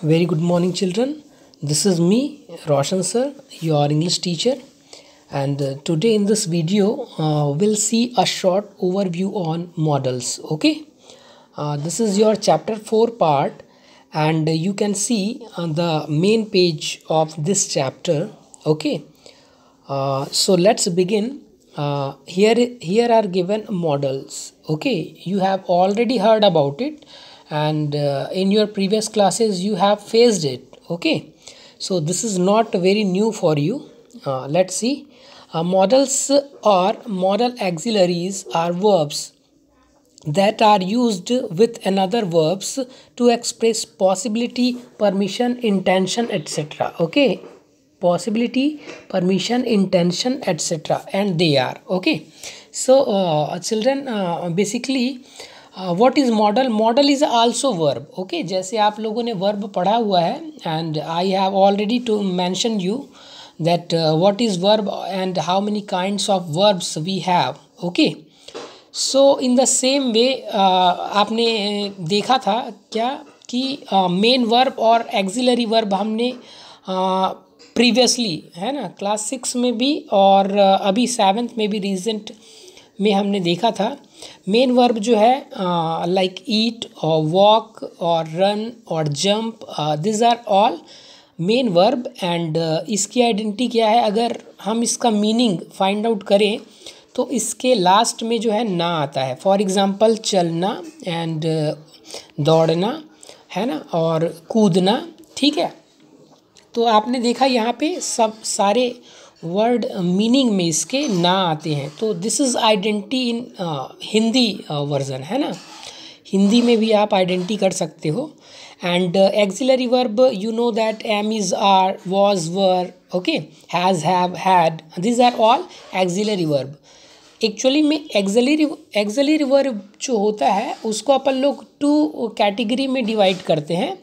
Very good morning, children. This is me, Roshan sir, your English teacher. And today in this video, we'll see a short overview on models. Okay. This is your chapter 4 part, and you can see on the main page of this chapter. Okay. So let's begin. Here are given models. Okay, you have already heard about it, and in your previous classes you have faced it. Okay, so this is not very new for you. Let's see. Models or modal auxiliaries are verbs that are used with another verbs to express possibility, permission, intention, etc. Okay, possibility, permission, intention, etc. and they are okay. So children, basically what is model? Model is also verb. Okay, जैसे आप लोगों ने verb पढ़ा हुआ है, and I have already to mention you that what is verb and how many kinds of verbs we have. Okay, so in the same वे आपने देखा था क्या कि मेन वर्ब और एक्सिलरी वर्ब हमने प्रीवियसली है ना क्लास 6 में भी और अभी 7th में भी रिसेंट में हमने देखा था. मेन वर्ब जो है लाइक ईट और वॉक और रन और jump, this are all main verb. And इसकी आइडेंटिटी क्या है? अगर हम इसका मीनिंग फाइंड आउट करें तो इसके लास्ट में जो है ना आता है. फॉर एग्ज़ाम्पल चलना एंड दौड़ना है ना, और कूदना. ठीक है, तो आपने देखा यहाँ पे सब सारे वर्ड मीनिंग में इसके ना आते हैं. तो this is identity in Hindi version है ना. हिंदी में भी आप आइडेंटिटी कर सकते हो. And auxiliary verb you know that am is are was were. Okay, has have had, this are all auxiliary verb. Actually में एक्सिलरी वर्ब जो होता है उसको अपन लोग 2 कैटेगरी में डिवाइड करते हैं.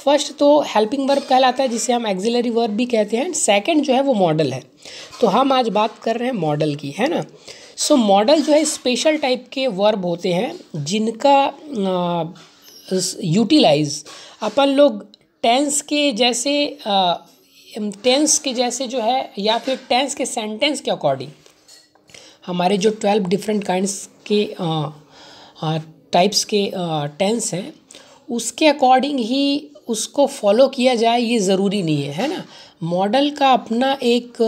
फर्स्ट तो हेल्पिंग वर्ब कहलाता है, जिसे हम एक्सिलरी वर्ब भी कहते हैं. सेकंड जो है वो मॉडल है. तो हम आज बात कर रहे हैं मॉडल की, है ना. सो मॉडल जो है स्पेशल टाइप के वर्ब होते हैं जिनका यूटिलाइज अपन लोग टेंस के जैसे जो है, या फिर टेंस के सेंटेंस के अकॉर्डिंग. हमारे जो 12 डिफरेंट काइंड्स के टाइप्स के टेंस हैं उसके अकॉर्डिंग ही उसको फॉलो किया जाए ये ज़रूरी नहीं है, है ना. मॉडल का अपना एक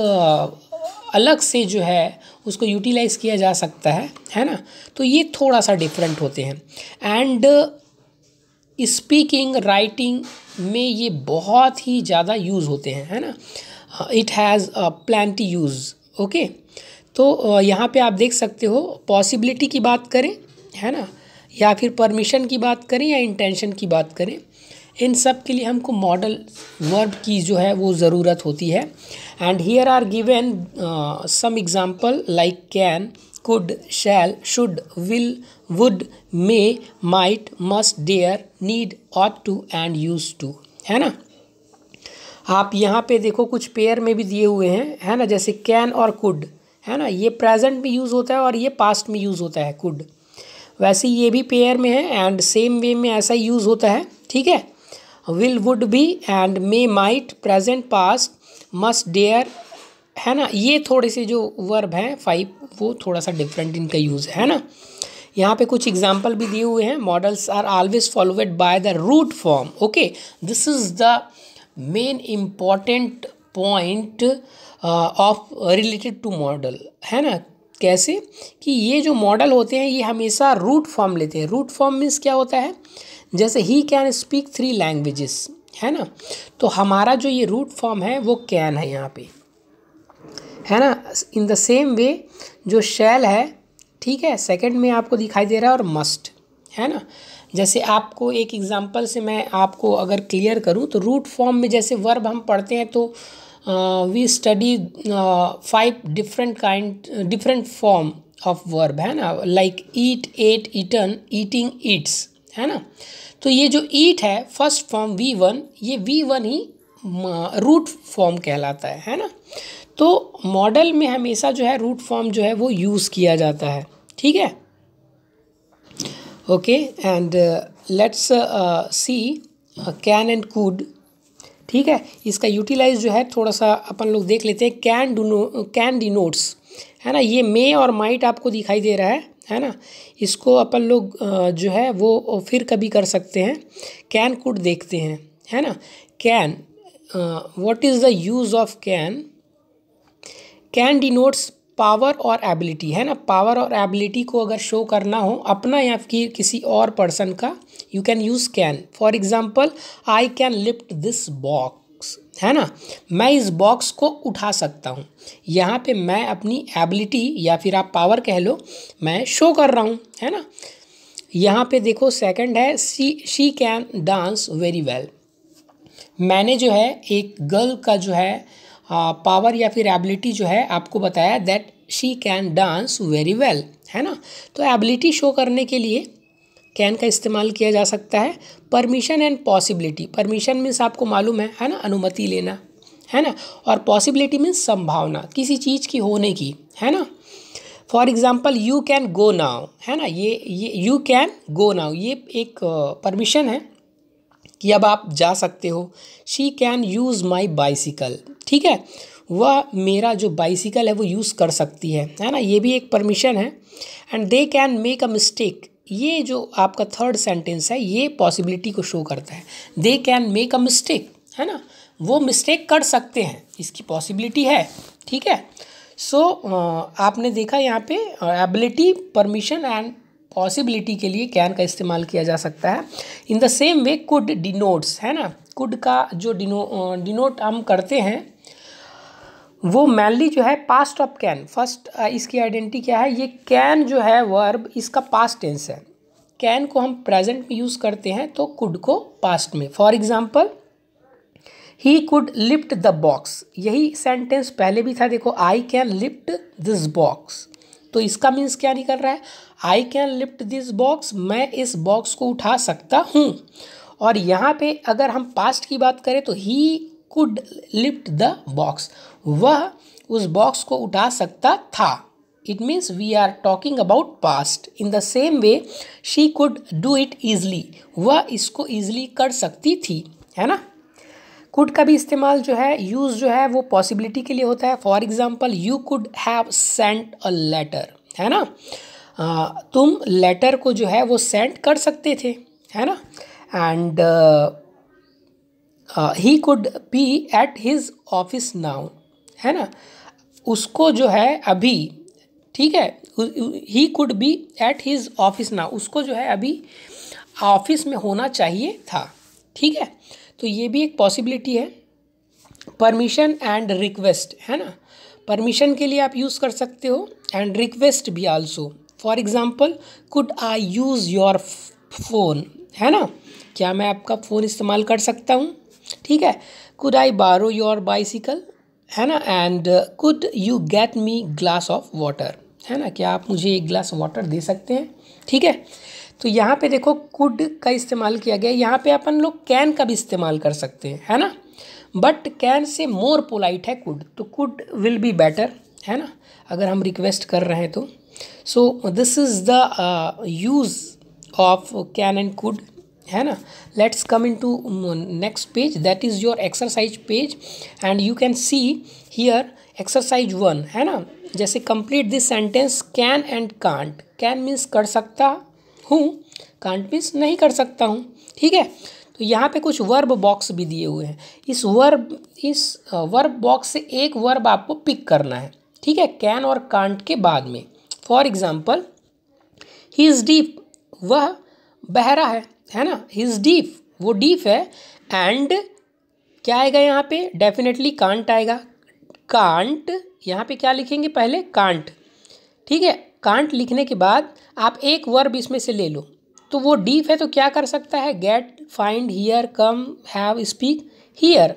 अलग से जो है उसको यूटिलाइज़ किया जा सकता है ना. तो ये थोड़ा सा डिफरेंट होते हैं. एंड स्पीकिंग राइटिंग में ये बहुत ही ज़्यादा यूज़ होते हैं, है ना. It has plenty use. Okay, तो यहाँ पे आप देख सकते हो पॉसिबिलिटी की बात करें, है ना, या फिर परमिशन की बात करें या इंटेंशन की बात करें, इन सब के लिए हमको मॉडल वर्ब की जो है वो ज़रूरत होती है. And here are given some example like can, could, shall, should, will, would, may, might, must, dare, need, ought to and used to, है ना. आप यहाँ पे देखो कुछ पेयर में भी दिए हुए हैं, है ना, जैसे कैन और कुड, है ना. ये प्रेजेंट में यूज़ होता है और ये पास्ट में यूज़ होता है कुड. वैसे ये भी पेयर में है एंड सेम वे में ऐसा यूज़ होता है. ठीक है, विल, वुड भी, and may, might, present, past, must, dare, है ना. ये थोड़े से जो वर्ब हैं 5 वो थोड़ा सा डिफरेंट इनका यूज़ है ना. यहाँ पे कुछ एग्जाम्पल भी दिए हुए हैं. Models are always followed by the root form. Okay, this is the main important point of related to model, है ना. कैसे कि ये जो मॉडल होते हैं ये हमेशा रूट फॉर्म लेते हैं. रूट फॉर्म मीन्स क्या होता है? जैसे ही कैन स्पीक 3 लैंग्वेजेस, है ना. तो हमारा जो ये रूट फॉर्म है वो कैन है यहाँ पे, है ना. इन द सेम वे जो शैल है, ठीक है, सेकंड में आपको दिखाई दे रहा है, और मस्ट, है ना. जैसे आपको एक एग्जांपल से मैं आपको अगर क्लियर करूं तो रूट फॉर्म में जैसे वर्ब हम पढ़ते हैं तो we study 5 different form of verb, है ना. Like eat, ate, eaten, eating, eats, है ना. तो ये जो ईट है फर्स्ट फॉर्म V1, ये V1 ही रूट फॉर्म कहलाता है ना. तो मॉडल में हमेशा जो है रूट फॉर्म जो है वो यूज़ किया जाता है. ठीक है, okay. And let's see can and could, ठीक है, इसका यूटिलाइज जो है थोड़ा सा अपन लोग देख लेते हैं। कैन डिनोट्स, है ना, ये मे और माइट आपको दिखाई दे रहा है ना, इसको अपन लोग जो है वो फिर कभी कर सकते हैं। कैन कुड देखते हैं, है ना। Can, what is the use of can? Can denotes power और एबिलिटी, है ना। पावर और एबिलिटी को अगर शो करना हो अपना या फिर किसी और पर्सन का, you can use can. For example, I can lift this box, है ना, मैं इस बॉक्स को उठा सकता हूँ। यहाँ पे मैं अपनी एबिलिटी या फिर आप पावर कह लो, मैं शो कर रहा हूँ, है ना। यहाँ पे देखो सेकंड है, she can dance very well. मैंने जो है एक गर्ल का जो है पावर या फिर एबिलिटी जो है आपको बताया, that she can dance very well, है ना। तो एबिलिटी शो करने के लिए कैन का इस्तेमाल किया जा सकता है। Permission and possibility, permission means आपको मालूम है ना, अनुमति लेना, है ना, और पॉसिबिलिटी मीन्स संभावना किसी चीज़ की होने की, है ना। For example, you can go now, है ना, ये यू कैन गो नाउ ये एक परमिशन है कि अब आप जा सकते हो। She can use my bicycle, ठीक है, वह मेरा जो बाइसिकल है वो यूज़ कर सकती है ना, ये भी एक परमिशन है। And they can make a mistake, ये जो आपका थर्ड सेंटेंस है ये पॉसिबिलिटी को शो करता है। They can make a mistake, है ना, वो मिस्टेक कर सकते हैं, इसकी पॉसिबिलिटी है, ठीक है। सो आपने देखा यहाँ पे एबिलिटी, परमिशन एंड पॉसिबिलिटी के लिए कैन का इस्तेमाल किया जा सकता है। इन the same way could denotes, है ना, कुड का जो डिनोट हम करते हैं वो मैनली जो है पास्ट ऑफ कैन। फर्स्ट इसकी आइडेंटिटी क्या है, ये कैन जो है वर्ब इसका पास्ट टेंस है। कैन को हम प्रेजेंट में यूज़ करते हैं तो कुड को पास्ट में। For example, he could lift the box, यही सेंटेंस पहले भी था, देखो, I can lift this box, तो इसका मीन्स क्या निकल रहा है, I can lift this box, मैं इस बॉक्स को उठा सकता हूँ। और यहाँ पे अगर हम पास्ट की बात करें तो he could lift the box, वह उस बॉक्स को उठा सकता था। It means we are talking about past. In the same way she could do it easily, वह इसको ईजली कर सकती थी, है ना। कुड का भी इस्तेमाल जो है, यूज़ जो है वो पॉसिबिलिटी के लिए होता है। For example, you could have sent a letter, है ना, तुम लेटर को जो है वो सेंड कर सकते थे, है ना। And he could be at his office now, है ना, उसको जो है अभी, ठीक है, he could be at his office now, उसको जो है अभी ऑफिस में होना चाहिए था, ठीक है। तो ये भी एक पॉसिबिलिटी है। परमिशन एंड रिक्वेस्ट, है ना, परमिशन के लिए आप यूज़ कर सकते हो एंड रिक्वेस्ट भी also. For example, could I use your phone, है ना, क्या मैं आपका फ़ोन इस्तेमाल कर सकता हूँ, ठीक है। कुड आई बारो योर बाइसिकल, है ना, and could you get me glass of water, है ना, क्या आप मुझे एक ग्लास वाटर दे सकते हैं, ठीक है। तो यहाँ पे देखो कुड का इस्तेमाल किया गया। यहाँ पे अपन लोग कैन का भी इस्तेमाल कर सकते हैं, है ना, but can say more polite है कुड, तो कुड विल बी बेटर, है ना, अगर हम रिक्वेस्ट कर रहे हैं तो। So this is the use of can and could, है ना। Let's come into next page, that is your exercise page, and you can see here exercise 1, है ना। जैसे complete this sentence can and can't. Can means कर सकता हूँ, can't means नहीं कर सकता हूँ, ठीक है। तो यहाँ पे कुछ वर्ब बॉक्स भी दिए हुए हैं। इस वर्ब बॉक्स से एक वर्ब आपको पिक करना है, ठीक है, कैन और कांट के बाद में। For example, he is deep, वह बहरा है ना, ही इज़ डीप, वो डीप है। एंड क्या आएगा यहाँ पे, डेफिनेटली कांट आएगा। कांट यहाँ पे क्या लिखेंगे, पहले कांट, ठीक है। कांट लिखने के बाद आप एक वर्ब इसमें से ले लो, तो वो डीप है तो क्या कर सकता है, get, find, hear, come, have, speak, hear.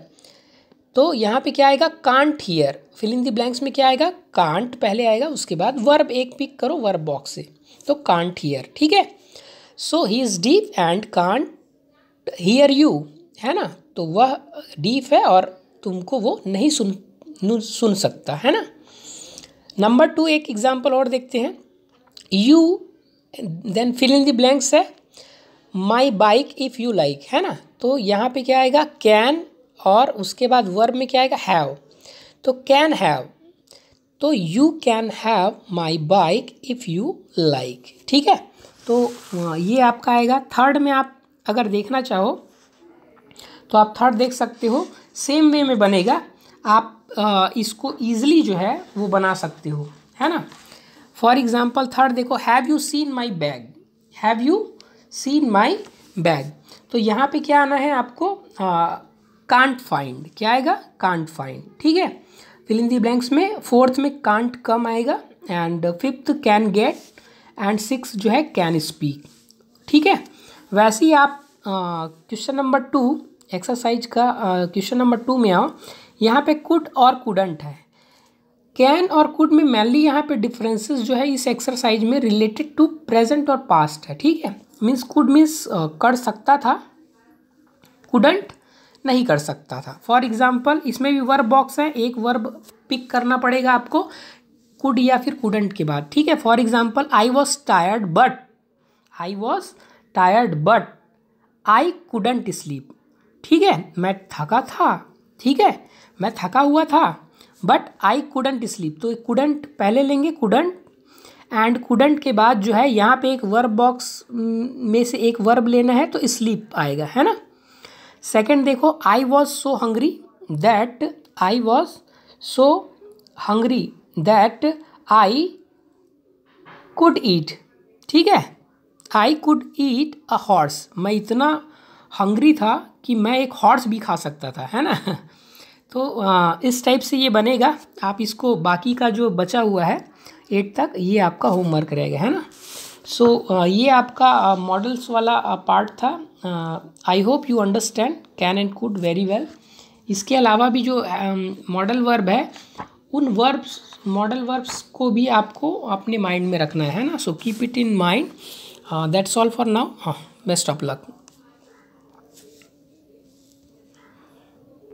तो यहाँ पे क्या आएगा, can't hear. Fill in the blanks में क्या आएगा, कांट पहले आएगा, उसके बाद वर्ब एक पिक करो वर्ब बॉक्स से, तो कांट हियर, ठीक है। So he is deaf and can't hear you, है ना, तो वह डीप है और तुमको वो नहीं सुन सकता, है ना। नंबर 2 एक एग्जाम्पल और देखते हैं। You then fill in the blanks है, my bike if you like, है ना। तो यहाँ पे क्या आएगा, कैन, और उसके बाद वर्ब में क्या आएगा, हैव। तो कैन हैव, तो you can have my bike if you like, ठीक है। तो ये आपका आएगा। थर्ड में आप अगर देखना चाहो तो आप थर्ड देख सकते हो, सेम वे में बनेगा। आप इसको ईजिली जो है वो बना सकते हो, है ना। फॉर एग्जाम्पल थर्ड देखो, have you seen my bag, have you seen my bag. तो यहाँ पे क्या आना है आपको, कांट फाइंड, क्या आएगा, कांट फाइंड, ठीक है। फिल इन दी ब्लैंक्स में फोर्थ में कांट कम आएगा, and fifth can get, and six जो है कैन स्पीक, ठीक है। वैसे ही आप क्वेश्चन नंबर 2 एक्सरसाइज का क्वेश्चन नंबर 2 में आओ। यहाँ पे कुड और कुडंट है। कैन और कुड में मेनली यहाँ पे डिफरेंसेस जो है इस एक्सरसाइज में रिलेटेड टू प्रेजेंट और पास्ट है, ठीक है। मीन्स कुड मीन्स कर सकता था, कुडंट नहीं कर सकता था। फॉर एग्जाम्पल इसमें भी वर्ब बॉक्स है, एक वर्ब पिक करना पड़ेगा आपको कुड या फिर कुडंट के बाद, ठीक है। For example I was tired but, I was tired but I couldn't sleep, ठीक है। मैं थका था, ठीक है, मैं थका हुआ था, बट आई कुडंट स्लीप। तो कुडंट पहले लेंगे, कुडंट, एंड कुडंट के बाद जो है यहाँ पे एक वर्ब बॉक्स में से एक वर्ब लेना है, तो स्लीप आएगा, है ना। सेकंड देखो, I was so hungry that, I was so hungry that I could ईट, ठीक है। I could eat a horse, मैं इतना हंग्री था कि मैं एक हॉर्स भी खा सकता था, है ना। तो इस टाइप से ये बनेगा। आप इसको बाकी का जो बचा हुआ है 8 तक, ये आपका होमवर्क रहेगा, है ना। सो ये आपका मॉडल्स वाला पार्ट था। I hope you understand can and could very well. इसके अलावा भी जो मॉडल वर्ब है, उन वर्ब्स, मॉडल वर्ब्स को भी आपको अपने माइंड में रखना है ना। So keep it in mind. That's all for now. Best of luck.